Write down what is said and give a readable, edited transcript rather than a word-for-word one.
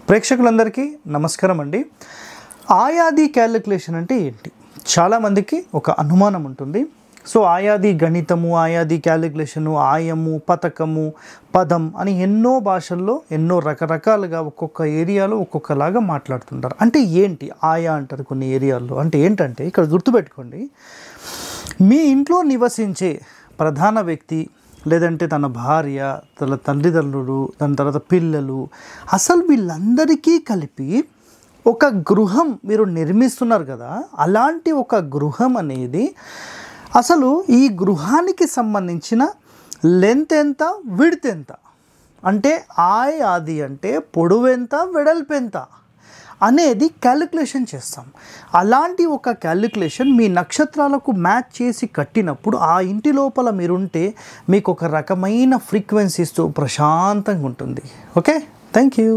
ప్రేక్షకులందరికీ నమస్కారం అండి. ఆయాది క్యాలిక్యులేషన్ అంటే ఏంటి? చాలామందికి ఒక అనుమానం ఉంటుంది. సో ఆయాది గణితము, ఆయాది క్యాలిక్యులేషను, ఆయము, పతకము, పదం అని ఎన్నో భాషల్లో ఎన్నో రకరకాలుగా ఒక్కొక్క ఏరియాలో ఒక్కొక్కలాగా మాట్లాడుతుంటారు. అంటే ఏంటి ఆయా అంటారు కొన్ని ఏరియాల్లో. అంటే ఏంటంటే ఇక్కడ గుర్తుపెట్టుకోండి, మీ ఇంట్లో నివసించే ప్రధాన వ్యక్తి లేదంటే తన భార్య, తన తల్లిదండ్రులు, దాని తర్వాత పిల్లలు, అసలు వీళ్ళందరికీ కలిపి ఒక గృహం మీరు నిర్మిస్తున్నారు కదా. అలాంటి ఒక గృహం అనేది అసలు ఈ గృహానికి సంబంధించిన లెంత్ ఎంత, విడ్త్ ఎంత, అంటే ఆది అంటే పొడవు ఎంత, వెడల్పు ఎంత అనేది క్యాలిక్యులేషన్ చేస్తాం. అలాంటి ఒక క్యాలిక్యులేషన్ మీ నక్షత్రాలకు మ్యాచ్ చేసి కట్టినప్పుడు ఆ ఇంటి లోపల మీరుంటే మీకు ఒక రకమైన ఫ్రీక్వెన్సీస్తో ప్రశాంతంగా ఉంటుంది. Okay, thank you.